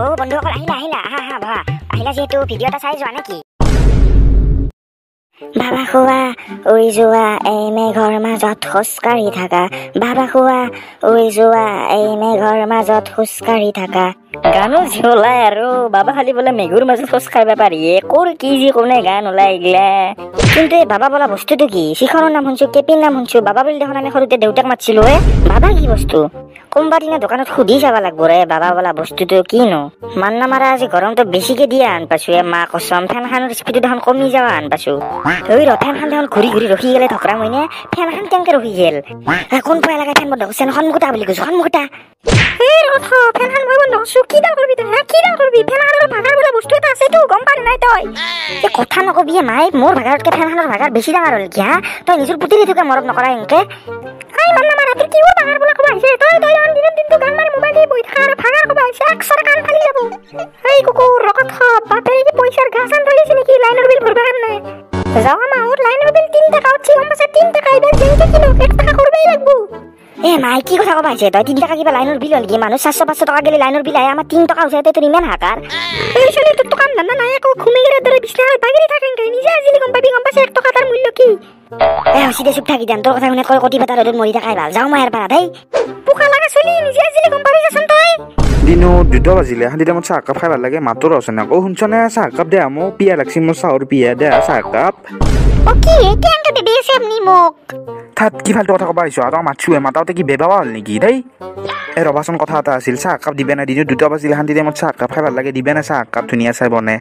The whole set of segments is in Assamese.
ও বন্ধুসকল আহিলা আহা বাবা আহিলা যেহেতু ভিডিও এটা চাই যোৱা নেকি বাবা খোৱা উৰি যোৱা এই মেঘৰ মাজত খোজকাঢ়ি থাকা বাবা খোৱা উৰি যোৱা এই মেঘৰ মাজত খোজকাঢ়ি থাকা গানো ওলাই আৰু বাবা খালি বোলে মেঘৰ মাজত খোজকাঢ়িব পাৰি কৰ কি যি কোনে গান ওলাই গিলা কিন্তু এই বাবা বোলা বস্তুটো কি শিখৰৰ নাম শুনছো কেপিৰ নাম শুনছো বাবা বুলি দেখোন আমি সৰুতে দেউতাক মাতিছিলো বাবা কি বস্তু কোনবা দিনা দোকানত সুধি যাব লাগব ৰে বাবা বোলা বস্তুটো কিনো মান নামাৰা আজি গৰমটো বেছিকে দিয়া আন পাছো মা কসম ফেনখানৰ স্পীডটো দেখোন কমি যাৱা আন পাছো ঐ ৰ ফেনখান দেখোন ঘূৰি ৰখি গেলে ধকৰা মইনে ফেনখান কেনেকে ৰখি গেল কোন পাই লাগে ফেন বন্ধ কৰিছে সন্মুখতা বুলি কৈছো সন্মুখতা এই ৰথ ফেনখান মই বন্ধ কৰিছো কি দাল কৰবি তই কি দাল কৰবি ফেনখানৰ ভাগাৰ বোলা বস্তু এটা আছে তো গম পালি নাই তই এই কথা নকবি মাই মোৰ ভাগাৰতকে ফেনখানৰ ভাগাৰ বেছি ডাঙৰ হ'ল কি হা তই নিজৰ পুতিলি তোকে মৰম নকৰা এনেকে আই মান নামাৰা তোৰ কি ভাগাৰ বোলা কবা আহিছে তই দিনটো গান মাৰি মোবাইল দি বহি থাকা আৰু ভাগাৰ কবা আহিছে একশৰ কাণ ফালি যাব এই কুকুৰ ৰকত বাপেৰে কি পইচাৰ গাছান ধৰিছে নেকি লাইনৰ বিল ভৰবা কাৰণে যাওয়া মাউর লাইনের বিল 3 টাকা হচ্ছে আমার কাছে 3 টাকা এবার যেতে কিলো 1 টাকা করবেই লাগবো এ মাই কি কথা কবা আছে তুই 3 টাকা কিবা লাইনের বিল হল কি মানুষ 700 500 টাকা গেলে লাইনের বিল আয় আমার 3 টাকা হচ্ছে তুই ইমান হাকার এই শনি তো দোকান না না একো ঘুমে গেলে ধরে বিছনা বাগিরি থাকেন কে নিজে আজিলি কম পাবি 1 টাকা তার মূল্য কি এ হসিদে চুপ থাকি দেন তোর কথা শুনে কয় কোটি পাতা রোদ মরি থাকাই ভাল যাও মায়ের পাড়া দেই পোকা লাগা চলি নিজে আজিলি কম পাবি যাসন তুই দিনো 2 বাজিলে হান্দিতে মত চাহ কাপ খাই ভাল লাগে মাতৰ আছে না ও শুনছনে চাহ কাপ দে আমো পিয়া লাগছি মো চাহৰ পিয়া দে চাহ কাপ ও কি কেনকে দেবে এমনি মোক থাত কি ফালতু কথা কবা আইছো আৰু মাছুৱে মাতাওতে কি বেবাবা হল নেকি দেই এ ৰবাচন কথা এটা আছিল চাহ কাপ দিবে না দিনো 2 বাজিলে হান্দিতে মত চাহ কাপ খাই ভাল লাগে দিবে না চাহ কাপ ধুনিয়া চাই বনে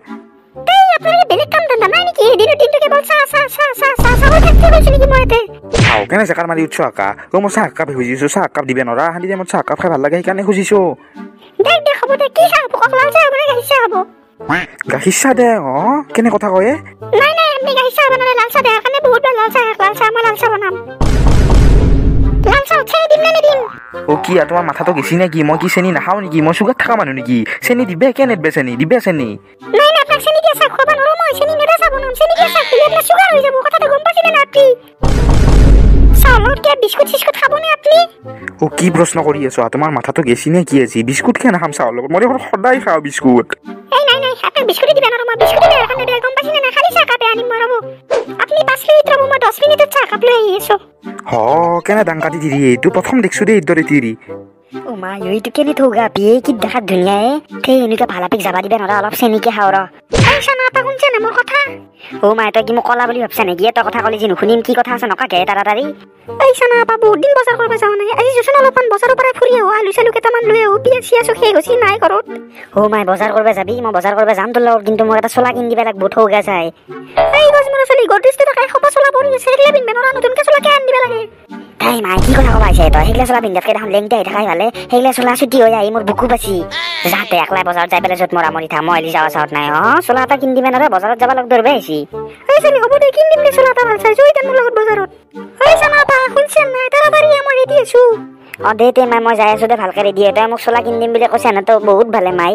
এই আপনার বেলেগ কাম ধন্দা নাই নেকি দিনো দিনটো কেবল চাহ থাকতে বলছি নাকি মইতে আও কেনে জাকার মারি উঠছো আকা ও মো চাহ কাপ খুজিছো চাহ কাপ দিবে নৰা হান্দিতে মত চাহ কাপ খাই ভাল লাগে সেইকাৰণে খুজিছো দেখ হ'ব দে কি খাব কক লাল চাহ বনাই গাইছা হ'ব গাখীৰ চাহ দে কেনে কথা কয় নাই আমি গাখীৰ চাহ বনালে লাল চাহ দে কাৰণে বহুত লাল চাহ মই লাল চাহ বনাম লাল চাহ চেনি দিম নে নিদিম ও কি তোমাৰ মাথাটো গেছি নেকি মই কি চেনি নাখাও নেকি মই চুগাৰ থকা মানুহ নেকি চেনি দিবে কেনে দিবে চেনি চেনি নাই আপোনাক চেনি দিয়া চাহ খোৱা নোৱাৰো মই চেনি নেদা চাহ বনাম চেনি দিয়া চাহ খালে আপোনাৰ চুগাৰ হৈ যাব কথাটো গম পাইছিলে না আপুনি চাউলৰ কি বিস্কুট চিস্কুট খাব নে আপুনি ও কি প্ৰশ্ন কৰি আছো তোমাৰ মাথাটো গেছি নে কি আছে বিস্কুট কেনে খাম চাউলৰ লগত মই সদায় খাওঁ বিস্কুট নাই আপনার বিস্কুট দিবেন আর মা বিস্কুট দেয়া কানে দেয়া গম পাছিনা না খালি চা কাপে আনি মারবো আপনি 5 মিনিট রবো মা 10 মিনিটের চা কাপ লই আইছো কেনে দাং কাটি দিৰি এইটো প্ৰথম দেখছো দেই ইদৰে তিৰি ও মা এইটো কেনে থৌগা বিয়ে কি দেখা দুনিয়ায় কে এনেকা ভালাপিক যাবা দিবেন আর অলপ চেনিকে খাওৰ এই সানা আপা শুনছে না মোৰ কথা ও মা এটা কি মোক কলা বুলি ভাবছা নেকি এটা কথা কলি জিনু শুনিম কি কথা আছে নকাকে তাড়াতাড়ি এই সানা আপা বহুত দিন বজাৰ কৰিব যাও নাই আজি জসন অলপমান বজাৰৰ পৰা ফুৰি আহো আলু চালু কেটামান লৈ আহো পিয়াজ চিয়াজ শেষ হৈছি নাই ঘৰত ও মাই বজাৰ কৰিব যাবি মই বজাৰ কৰিব যাম তোৰ লগত কিন্তু মোক এটা চলা কিন দিবা লাগব থৌগা চাই এই গছ মোৰ চলি গৰ্দিছতে তাকাই খপা চলা পৰি আছে হেগলা বিন বেনৰা নতুনকে চলা কে আন দিবা লাগে তাই মাই কি কথা কবাইছে তই হেগলা চলা বিন্দাতকে দেখোন লেংটাই থাকাই ভালে হেগলা চলা ছুটি হৈ আহি মোৰ বুকু বাছি যাতে একলা বজাৰ যাই পেলে যত মৰা মৰি থা মই যাৱা চাওত নাই চলা এটা কিন দিবে নৰে বজাৰত যাবা লগ ধৰবে আইছি এই চলি হ'ব দে কিন দিম দে চলা এটা ভাল চাই জই দেন মোৰ লগত বজাৰত এই চানা পা শুনছেন নাই তাড়াতাড়ি মই ৰেডি আছো দেতে মাই মই যাই আছো দে ভালকে ৰেডি তই মোক চলা কিন দিম বুলি কৈছে না তো বহুত ভালে মাই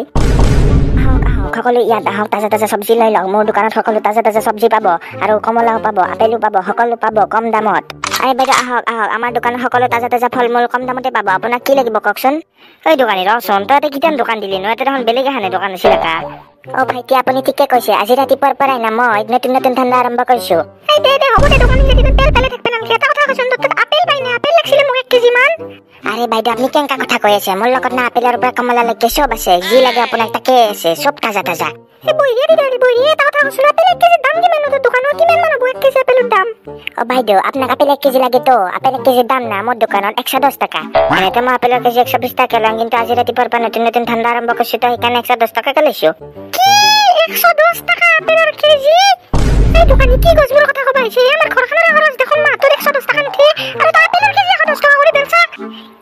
সকলো ইয়াত আহক তাজা চব্জি লৈ লওক মোৰ দোকানত সকলো তাজা চব্জি পাব আৰু কমলাও পাব আপেলো পাব সকলো পাব কম দামত আই বাইদেউ আহক আমাৰ দোকানত সকলো তাজা ফল মূল কম দামতে পাব আপোনাক কি লাগিব কওকচোন এই দোকানী ৰচোন তই কিটান দোকান দিলি ন এটা দেখোন বেলেগ এখানে দোকান আছিল কা ও ভাইটি আপুনি ঠিকে কৈছে আজি ৰাতিপুৱাৰ পৰাই না মই নতুন ঠাণ্ডা আৰম্ভ কৰিছো এই দে হ'ব দে দোকানী যদি তেল পেলে থাকবে না এটা কথা কৈছো তোক আপেল পাই না আপেল লাগছিল মোক 1 কেজি মান আরে বাইদেউ আপনি কেনকা কথা কৈ আছে মোৰ লগত না আপেলৰ পৰা কমলা লাগে সব আছে যি লাগে আপোনাক তাকে আছে সব তাজা এ বইয়ে এটা কথা কৈছো আপেল 1 কেজি দাম কিমান তো দোকানত কিমান মান হ'ব 1 কেজি আপেলৰ দাম ও বাইদেউ আপোনাক আপেল 1 কেজি লাগে তো আপেল 1 কেজি দাম না মোৰ দোকানত 110 টাকা মানে তো মই আপেলৰ কেজি 120 টাকা লং কিন্তু আজি ৰাতিপুৱাৰ পৰা নতুন ঠাণ্ডা আৰম্ভ কৰিছো তো সেইকাৰণে 110 টাকা লৈছো কি 110 টাকা আপেলৰ কেজি এই দোকানী কি গজবৰ কথা কবাইছে আমাৰ ঘৰখনৰ খৰচ দেখোন মাত্ৰ 110 টাকা নিতে আৰু তা আপেলৰ কেজি 110 টাকা কৰি বেলছা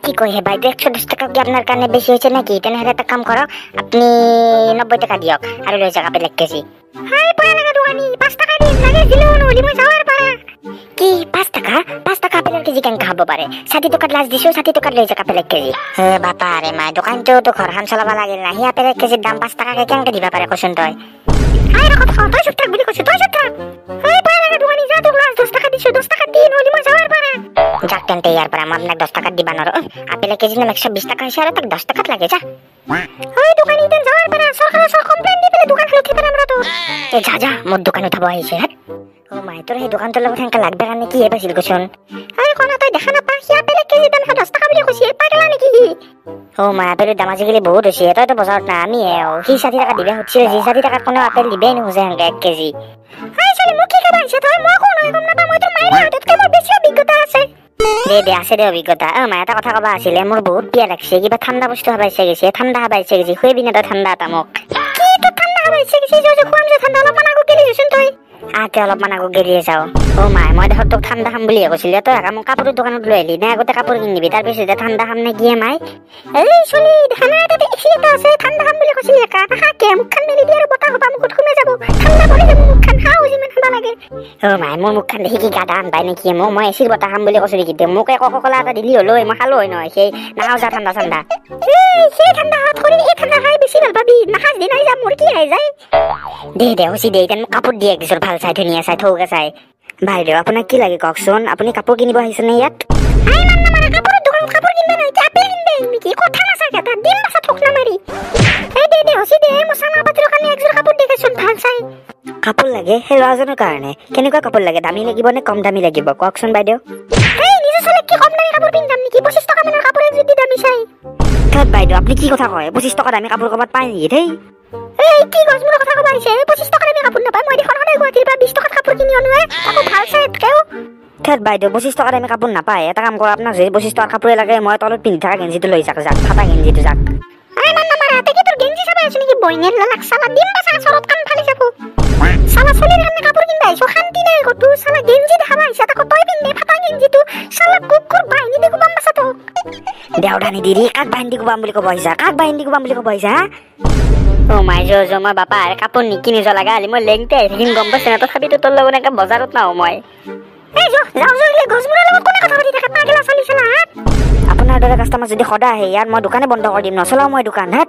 কি কই হে বাইদেউ 110 টাকা কি আপনার কানে বেশি হইছে নাকি তেনহলে একটা কাম করো আপনি 90 টাকা দিয়ক আর লই যাক আপেল 1 কেজি হাই পয়া লাগা দোকানি 5 টাকা দিন লাগে দিলো নলি মই যাওয়ার পারা কি 5 টাকা আপেল কেজি কেন খাবো পারে 60 টাকা লাজ দিছো 60 টাকা লই যাক আপেল 1 কেজি হে বাপা রে মা দোকান তো ঘরখান চালাবা লাগিল না হি আপেল 1 কেজির দাম 5 টাকা কেন দিবা পারে কোন তই হাই রাখত খাও তুই চুপ বুলি কইছ তুই চুপ থাক হাই পয়া লাগা দোকানি যা তো লাজ 10 টাকা দিছো 10 টাকা দিন নলি মই যাওয়ার পারা যাক তেনতে ইয়ার পরে আমার 10 টাকা দিবা নর আপেল কেজি না 120 টাকা হিসাবে তাক 10 টাকা লাগে যা ওই দোকানি দেন যাওয়ার এই যা মোৰ দোকান উঠাব আহিছে হাত ও মাই তোৰ সেই দোকানটোৰ লগত হেনকা লাগবে কাৰণে কি হে পাইছিল কচোন আই কোনা তই দেখা নাপা কি আপেল কেজি দাম 10 টাকা বুলি কৈছে পাগলা নেকি ও মাই আপেলৰ দাম আজিকালি বহুত হৈছে তইতো বজাৰত না আমি কি 60 টাকা দিবে হচ্ছে যি 60 টাকাত কোনো আপেল দিবেই নোজে হেনকা 1 কেজি আই চলি মোক কি খাবাইছে তই মই কোন হয় গম নাপা মই তোৰ মাইৰ হাতত মোৰ বেছি অভিজ্ঞতা আছে দে আছে দে অভিজ্ঞতা মাই এটা কথা কবা আছিলে মোৰ বহুত পিয়া লাগছে কিবা ঠাণ্ডা বস্তু খাবাইছে গেছে ঠাণ্ডা খাবাইছে গেছে খুইবি না ঠাণ্ডা এটা মোক কি তো ঠাণ্ডা খাবাইছে গেছে যে খুৱাম যে ঠাণ্ডা অলপ মানা গেলি হচোন তই আকে অলপ মানা গেলিয়ে যাও ও মাই মই দেখত তোক ঠাণ্ডা খাম বুলি কৈছিল তই মোক কাপোৰৰ দোকানত লৈ আহিলি না আগতে কাপোৰ কিনিবি তাৰ পিছতে ঠাণ্ডা খাম নে কি মাই এই চলি খানা এটা এসি এটা আছে ঠাণ্ডা খাম বুলি কৈছিল একা হাকে মুখখান মেলি দি আৰু বতাহ হবা মুখত ঘুমে যাব ঠাণ্ডা পৰি যাব মুখখান হাও যিমান ঠাণ্ডা লাগে ও মাই মোৰ মুখখান দেখি কি গাডা আন পাই নেকি মই এসিৰ বতাহ খাম বুলি কৈছিল কিন্তু মোক এক ককলা এটা দিলি হলো মই খালো হয় নহয় সেই নাও যা ঠাণ্ডা ঠাণ্ডা সেই ঠাণ্ডা হাত কৰি এই ঠাণ্ডা খাই বেছি ভাল পাবি নাহাজ দিন আই যা মোৰ কি আই যায় দে হসি দে তেন কাপোৰ দিয়ে দিছৰ ভাল চাই ধুনীয়া চাই থৌকে চাই বাইদেউ আপোনাক কি লাগে কওকচোন আপুনি কাপোৰ কিনিব আহিছে নে ইয়াত আই মান না মাৰা কাপোৰৰ দোকানত কাপোৰ কিনবে নাই আপেল কিনবে নেকি কথা না চাই এটা দিন মাছা ঠক না মাৰি এই দে হসি দে মছানা পাতিৰ কাৰণে একযোৰ কাপোৰ দেখাচোন ভাল চাই কাপোৰ লাগে হে ল'ৰাজনৰ কাৰণে কেনেকুৱা কাপোৰ লাগে দামী লাগিব নে কম দামী লাগিব কওকচোন বাইদেউ এই নিজে চলে কি কম দামী কাপোৰ পিন্ধাম নেকি 25 টকা মানৰ কাপোৰ যদি দামী চাই থাক বাইদেউ আপুনি কি কথা কয় 25 টকা দামী কাপোৰ ক'বাত পায় নেকি দেই এই কি গছ মোৰ কথা কবা আহিছে 25 টকা দামী কাপোৰ নাপায় মই দেখোন সদায় গুৱাহাটীৰ পৰা 20 টকাত কাপোৰ কিনি আনোৱে তাকো ভাল চাই কেও থাক বাইদেউ 25 টকা দামী কাপোৰ নাপায় এটা কাম কৰা আপোনাক যদি 25 টকাৰ কাপোৰে লাগে মই তলত পিন্ধি থকা গেঞ্জিটো লৈ যাক ফাটা গেঞ্জিটো যাক আই মান না মাৰা তাকে তোৰ গেঞ্জি চাবা আছে নেকি বইনের লালাক সালা দিম বাসা সরত কান ফালি যাব সালা চলির কানে কাপড় কিনবা আইছো শান্তি নাই গো তুই সালা গেঞ্জি দেখাবা আইছা তাকো তই পিন্ধে ফাটা গেঞ্জিটো সালা কুকুর বাইনি দেখো বাম্বাসা তো দেওডানি দিদি কাক বাইনি দেখো বাম বুলি কব আইছা কাক বাইনি দেখো বাম বুলি কব আইছা ও মাই জো মই বাপা আরে কাপড় নিকি নিজ লাগা আলি মই লেংতে আহিম গম পাছ না তথাপিতো তোর লগত এনেকা বজাৰত নাও মই এই যাও জৰিলে গছমুৰা লগত কোনে কথা পাতি থাকে পাগলা চলি চলা আপোনাৰ দৰে কাষ্টমাৰ যদি সদায় আহে ইয়াৰ মই দোকানে বন্ধ কৰি দিম নচলাও মই দোকান হাত